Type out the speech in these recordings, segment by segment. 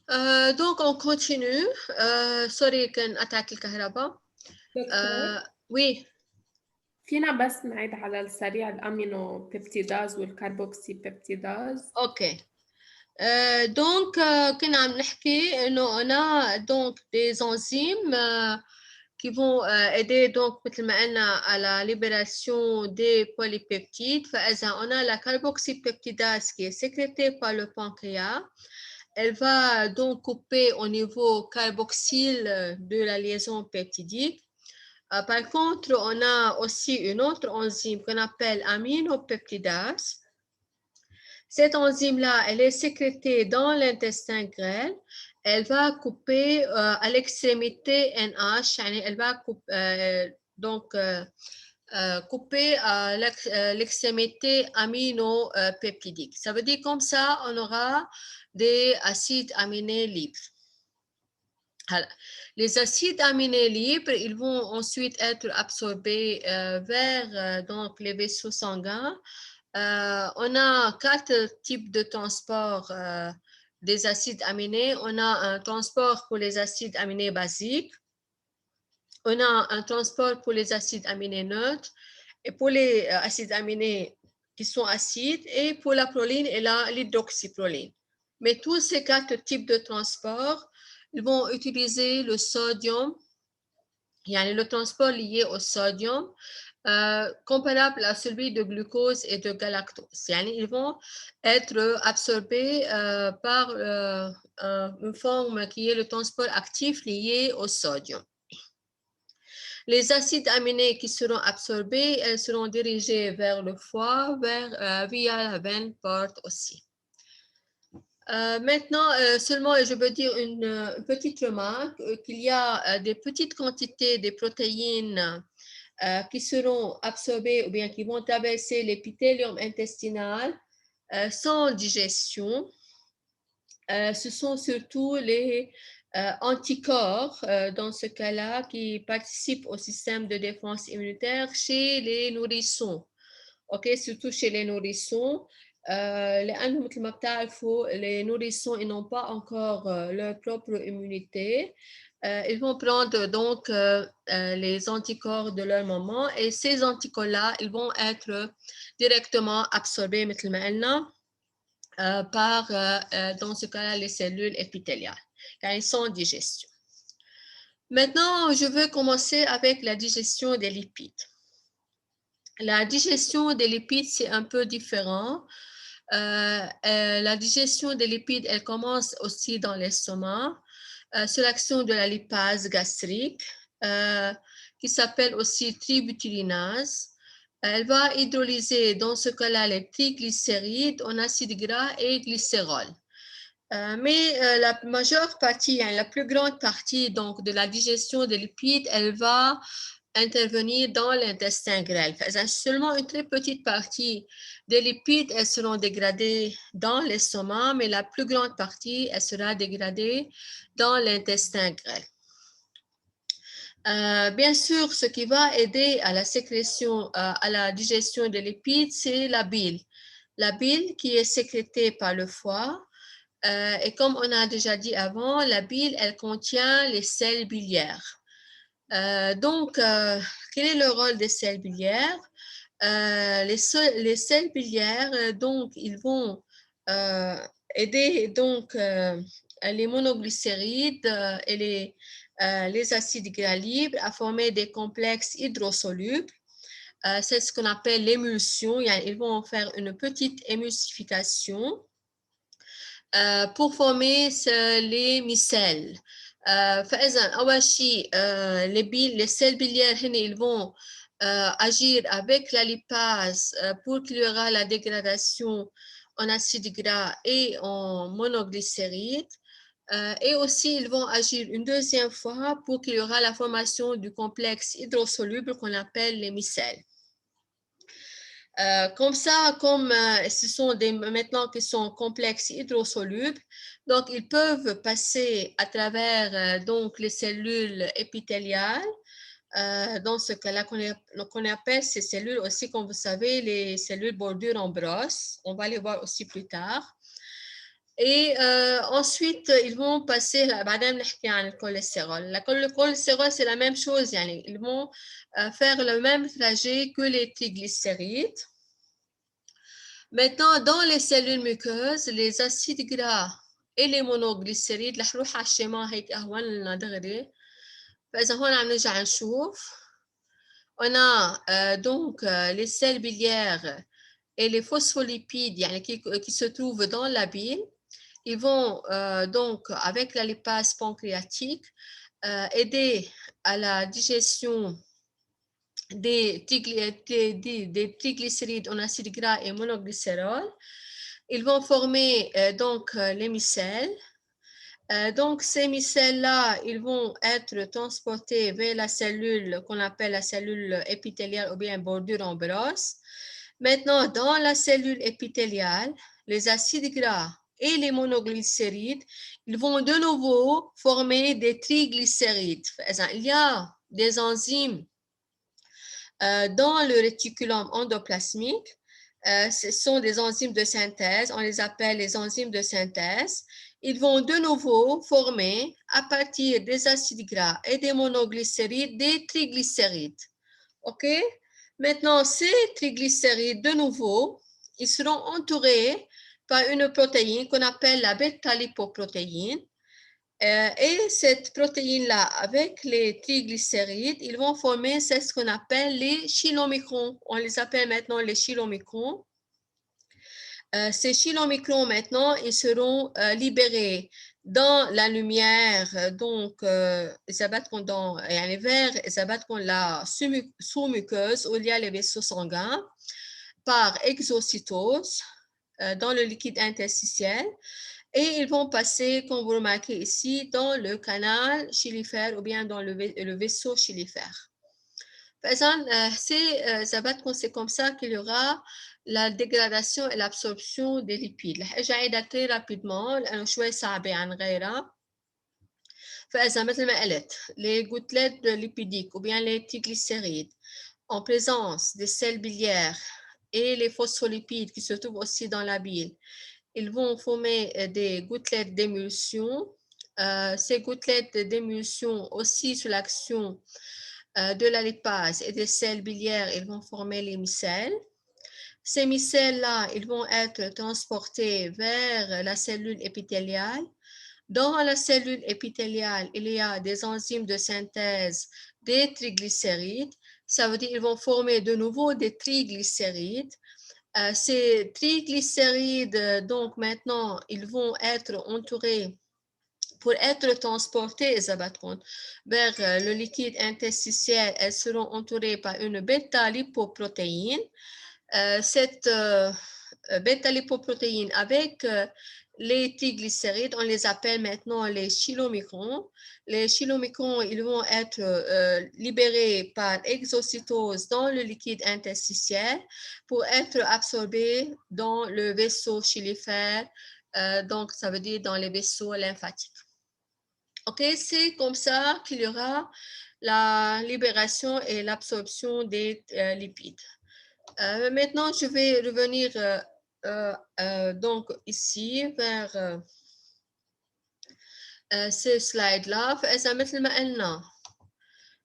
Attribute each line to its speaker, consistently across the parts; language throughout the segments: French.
Speaker 1: Donc, on continue. Sorry, كان قطعت الكهرباء.
Speaker 2: دكتور
Speaker 1: Oui,
Speaker 2: فينا بس نعيد على السريع الأمينو بيبتيداز والكربوكسي بيبتيداز.
Speaker 1: ok. Donc, كنا عم نحكي إنه أنا donc des enzymes qui vont aider donc مثل ما قلنا à la libération des polypeptides. فإذا on a la carboxypeptidase qui est sécrétée par le pancréas, elle va donc couper au niveau carboxyle de la liaison peptidique. Par contre, on a aussi une autre enzyme qu'on appelle aminopeptidase. Cette enzyme-là, elle est sécrétée dans l'intestin grêle. Elle va couper à l'extrémité NH, elle va couper à l'extrémité aminopeptidique. Ça veut dire comme ça, on aura des acides aminés libres. Alors, les acides aminés libres, ils vont ensuite être absorbés vers donc les vaisseaux sanguins. On a 4 types de transport des acides aminés. On a un transport pour les acides aminés basiques. On a un transport pour les acides aminés neutres et pour les acides aminés qui sont acides et pour la proline et l'hydroxyproline. Mais tous ces 4 types de transport, ils vont utiliser le sodium, le transport lié au sodium, comparable à celui de glucose et de galactose. Ils vont être absorbés par une forme qui est le transport actif lié au sodium. Les acides aminés qui seront absorbés, elles seront dirigés vers le foie, via la veine porte aussi. Maintenant, seulement, je veux dire une petite remarque, qu'il y a des petites quantités de protéines qui seront absorbées ou bien qui vont traverser l'épithélium intestinal sans digestion. Ce sont surtout les anticorps, dans ce cas-là, qui participent au système de défense immunitaire chez les nourrissons. OK, surtout chez les nourrissons. لأنه مثل ما بتعرفوا les nourrissons ils n'ont pas encore leur propre immunité. Ils vont prendre donc les anticorps de leur maman et ces anticorps-là, ils vont être directement absorbés مثل ما قلنا par, dans ce cas-là, les cellules épithéliales, car ils sont en digestion. Maintenant, je veux commencer avec la digestion des lipides. La digestion des lipides, c'est un peu différent. La digestion des lipides, elle commence aussi dans l'estomac, sur l'action de la lipase gastrique, qui s'appelle aussi tributylinase. Elle va hydrolyser dans ce cas-là les triglycérides en acides gras et glycérol. Mais la majeure partie, la plus grande partie donc, de la digestion des lipides, elle va intervenir dans l'intestin grêle. Seulement une très petite partie des lipides, elles seront dégradées dans l'estomac, mais la plus grande partie, elle sera dégradée dans l'intestin grêle. Bien sûr, ce qui va aider à la sécrétion, à la digestion des lipides, c'est la bile. La bile qui est sécrétée par le foie. Et comme on a déjà dit avant, la bile, elle contient les sels biliaires. Donc, quel est le rôle des sels biliaires? Les sels biliaires, donc, ils vont aider donc, les monoglycérides et les acides gras libres à former des complexes hydrosolubles. C'est ce qu'on appelle l'émulsion. Ils vont faire une petite émulsification pour former les micelles. فإذا أول شيء les sels biliaires ils vont agir avec la lipase pour qu'il y aura la dégradation en acides gras et en monoglycérides. Et aussi, ils vont agir une deuxième fois pour qu'il y aura la formation du complexe hydrosoluble qu'on appelle les micelles. Comme ça, comme ce sont des maintenant qui sont complexes hydrosolubles, donc ils peuvent passer à travers donc les cellules épithéliales. Dans ce cas-là, qu'on appelle ces cellules aussi, comme vous savez, les cellules bordure en brosse. On va les voir aussi plus tard. Et ensuite, ils vont passer, بعدين نحكي عن الكوليسترول. Le cholestérol, c'est la même chose, يعني, ils vont faire le même trajet que les triglycérides. Maintenant, dans les cellules muqueuses, les acides gras et les monoglycérides, رح نروح على الشيما هيك أهون لنا دغري. فإذا هون عم نرجع نشوف. On a donc les sels biliaires et les phospholipides يعني, qui se trouvent dans la bile. Ils vont donc, avec la lipase pancréatique, aider à la digestion des triglycérides en acides gras et monoglycérol. Ils vont former donc les micelles. Donc, ces micelles-là, ils vont être transportés vers la cellule qu'on appelle la cellule épithéliale ou bien bordure en brosse. Maintenant, dans la cellule épithéliale, les acides gras et les monoglycérides, ils vont de nouveau former des triglycérides. Il y a des enzymes dans le réticulum endoplasmique. Ce sont des enzymes de synthèse, on les appelle les enzymes de synthèse. Ils vont de nouveau former, à partir des acides gras et des monoglycérides, des triglycérides. OK? Maintenant, ces triglycérides, de nouveau, ils seront entourés par une protéine qu'on appelle la bêta-lipoprotéine. Et cette protéine-là, avec les triglycérides, ils vont former ce qu'on appelle les chylomicrons. On les appelle maintenant les chylomicrons. Ces chylomicrons, maintenant, ils seront libérés dans la lumière, donc, vers la sous-muqueuse, où il y a les vaisseaux sanguins, par exocytose, dans le liquide interstitiel. Et ils vont passer, comme vous remarquez ici, dans le canal chylifère ou bien dans le vaisseau chylifère. C'est comme ça qu'il y aura la dégradation et l'absorption des lipides. رح أعيدها très rapidement لأنه شوي صعبة عن غيرها. فإذا مثل ما قلت les gouttelettes lipidiques ou bien les triglycérides en présence des sels biliaires et les phospholipides qui se trouvent aussi dans la bile, ils vont former des gouttelettes d'émulsion. Ces gouttelettes d'émulsion aussi sous l'action de la lipase et des sels biliaires, ils vont former les micelles. Ces micelles-là, ils vont être transportés vers la cellule épithéliale. Dans la cellule épithéliale, il y a des enzymes de synthèse des triglycérides. Ça veut dire qu'ils vont former de nouveau des triglycérides. Ces triglycérides, donc maintenant, ils vont être entourés pour être transportés vers le liquide interstitiel. Elles seront entourées par une bêta-lipoprotéine. Cette bêta-lipoprotéine avec les triglycérides, on les appelle maintenant les chylomicrons. Les chylomicrons, ils vont être libérés par exocytose dans le liquide interstitiel pour être absorbés dans le vaisseau chylifère, donc ça veut dire dans les vaisseaux lymphatiques. OK, c'est comme ça qu'il y aura la libération et l'absorption des lipides. Maintenant, je vais revenir donc ici vers ce slide-là.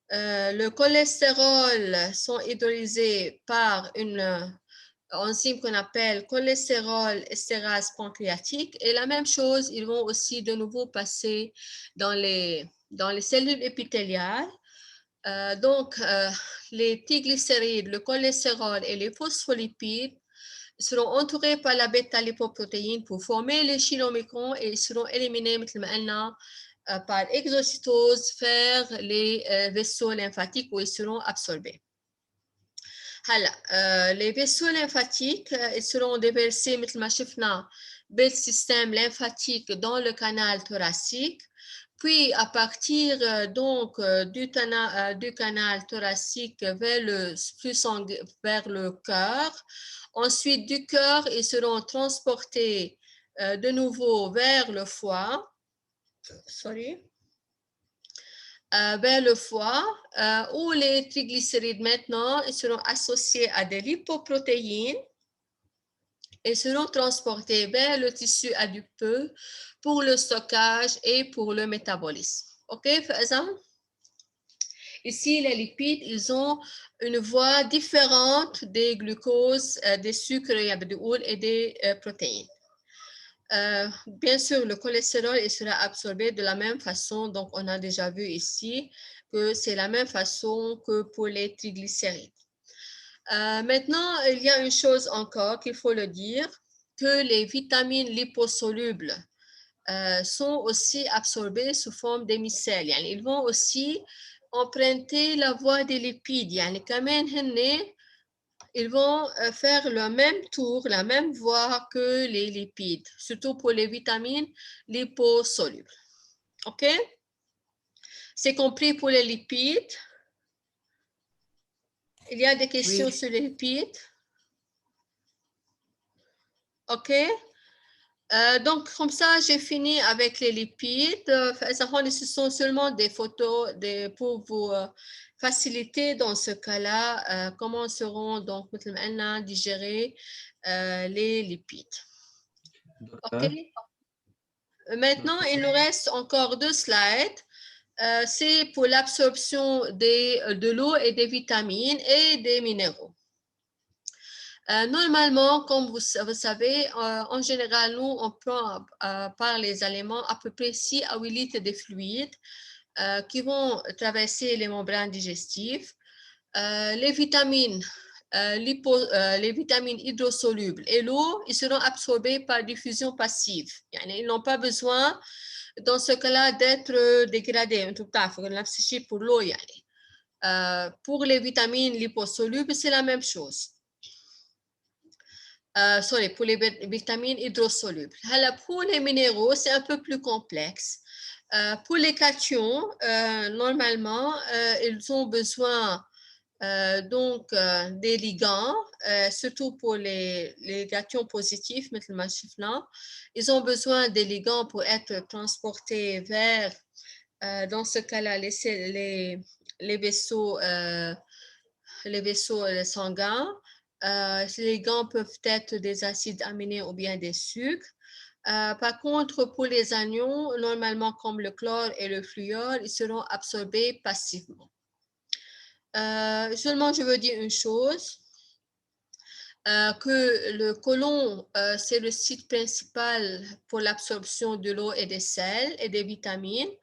Speaker 1: Le cholestérol sont hydrolysés par une enzyme qu'on appelle cholestérol estérase pancréatique. Et la même chose, ils vont aussi de nouveau passer dans les cellules épithéliales. Donc, les triglycérides, le cholestérol et les phospholipides seront entourés par la bêta-lipoprotéine pour former les chylomicrons et ils seront éliminés par exocytose vers les vaisseaux lymphatiques où ils seront absorbés. Les vaisseaux lymphatiques ils seront déversés مثل ما شفنا بالsystème lymphatique dans le canal thoracique. Puis, à partir donc du canal thoracique vers le cœur. Ensuite, du cœur, ils seront transportés de nouveau vers le foie. Vers le foie, où les triglycérides maintenant ils seront associés à des lipoprotéines et seront transportés vers le tissu adipeux pour le stockage et pour le métabolisme. OK, Faiza? Ici, les lipides, ils ont une voie différente des glucoses, des sucres et des protéines. Bien sûr, le cholestérol il sera absorbé de la même façon. Donc, on a déjà vu ici que c'est la même façon que pour les triglycérides. Maintenant, il y a une chose encore qu'il faut le dire, que les vitamines liposolubles sont aussi absorbées sous forme d'émicelles. يعني ils vont aussi emprunter la voie des lipides. يعني كمان هن ils vont faire le même tour, la même voie que les lipides, surtout pour les vitamines liposolubles. OK? C'est compris pour les lipides. Il y a des questions
Speaker 2: Oui.
Speaker 1: sur les lipides. OK? Donc, comme ça, j'ai fini avec les lipides. Ce sont seulement des photos pour vous faciliter dans ce cas-là comment seront donc digérés les lipides. OK? Maintenant, il nous reste encore 2 slides. C'est pour l'absorption de l'eau et des vitamines et des minéraux. Normalement, comme vous savez, en général, nous, on prend par les aliments à peu près 6 à 8 litres de fluides qui vont traverser les membranes digestives. Les vitamines hydrosolubles et l'eau, ils seront absorbés par diffusion passive. Ils n'ont pas besoin, dans ce cas-là, d'être dégradés. Pour l'eau, pour les vitamines liposolubles, c'est la même chose. Pour les vitamines hydrosolubles. Alors, pour les minéraux, c'est un peu plus complexe. Pour les cations, normalement, ils ont besoin des ligands, surtout pour les cations positifs, ils ont besoin des ligands pour être transportés vers, dans ce cas-là, les vaisseaux sanguins. Les ligands peuvent être des acides aminés ou bien des sucres. Par contre, pour les anions, normalement comme le chlore et le fluor, ils seront absorbés passivement. Seulement, je veux dire une chose, que le côlon, c'est le site principal pour l'absorption de l'eau et des sels et des vitamines.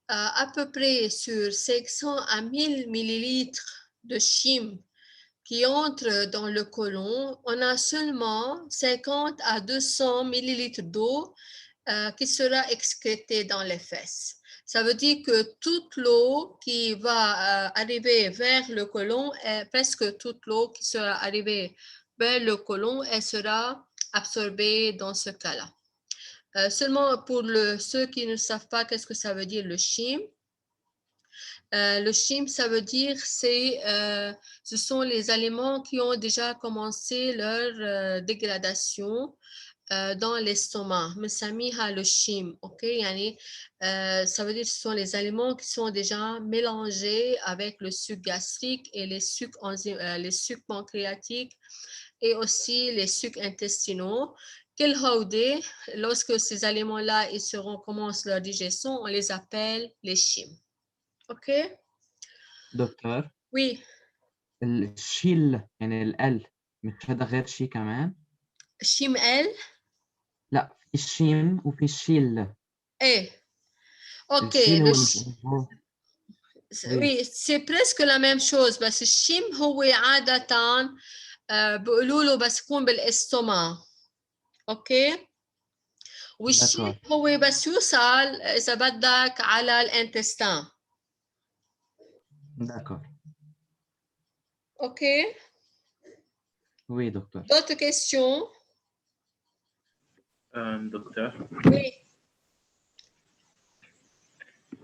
Speaker 1: À peu près sur 500 à 1000 millilitres de chyme qui entre dans le côlon, on a seulement 50 à 200 millilitres d'eau qui sera excrétée dans les fesses. Ça veut dire que toute l'eau qui va arriver vers le côlon, presque toute l'eau qui sera arrivée vers le côlon, elle sera absorbée dans ce cas-là. Seulement pour ceux qui ne savent pas qu'est-ce que ça veut dire le chyme, le chyme, ça veut dire ce sont les aliments qui ont déjà commencé leur dégradation dans l'estomac. مسميها le chyme, ok? Ça veut dire que ce sont les aliments qui sont déjà mélangés avec le sucre gastrique et les sucres pancréatiques et aussi les sucres intestinaux. Lorsque ces aliments-là commencent leur digestion, on les appelle les chymes. OK?
Speaker 3: دكتور
Speaker 1: Oui.
Speaker 3: الشيل يعني ال مش هذا غير شي كمان؟
Speaker 1: Chim L?
Speaker 3: لا في الشيم وفي الشيل.
Speaker 1: Eh. OK.
Speaker 3: الشيل هو
Speaker 1: Oui, c'est presque la même chose بس الشيم هو عادة بيقولوا له بس يكون بالاستوما. اوكي؟ والشيم هو بس يوصل اذا بدك على الانتستان.
Speaker 3: D'accord.
Speaker 1: OK?
Speaker 3: Oui, docteur.
Speaker 1: D'autres questions?
Speaker 4: دكتور
Speaker 1: Oui.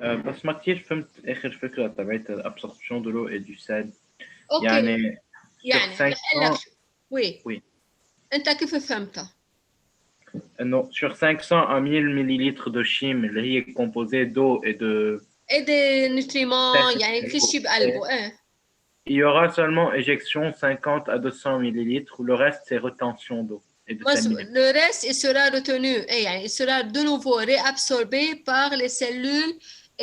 Speaker 4: بس ما كتير فهمت آخر فكرة تبعت الابسوربشن دو لو اي دو سيل.
Speaker 1: اوكي.
Speaker 4: يعني
Speaker 1: oui. انت كيف فهمتها؟
Speaker 4: انه sur 500 à 1000 millilitres de chyme اللي هي composée d'eau et
Speaker 1: des nutriments يعني كل شيء بقلبه
Speaker 4: il y aura seulement éjection 50 à 200 millilitres ou le reste c'est retention d'eau et de terminer.
Speaker 1: Le reste, il sera retenu, et il sera de nouveau réabsorbé par les cellules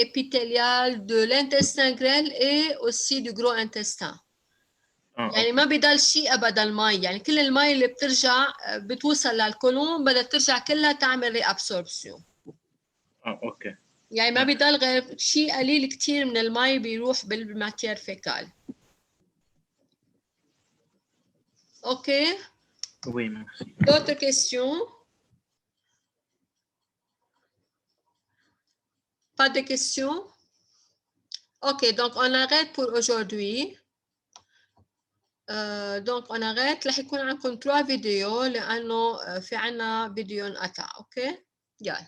Speaker 1: épithéliales de l'intestin grêle et aussi du gros intestin. يعني ما بيضل شيء ابدا المي، يعني كل المي اللي بترجع بتوصل للقولون بدها ترجع كلها تعمل ري ابسوربسيون.
Speaker 4: اوكي.
Speaker 1: يعني ما بيضل غير شيء قليل كثير من المي بيروح بالماتير فيكال. اوكي.
Speaker 4: Oui, merci.
Speaker 1: D'autres questions? Pas de questions? Ok, donc on arrête pour aujourd'hui. Donc on arrête. رح يكون عندكم 3 فيديو لأنه في عنا فيديو انقطع. اوكي؟ يلا.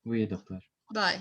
Speaker 3: Oui, docteur.
Speaker 1: باي.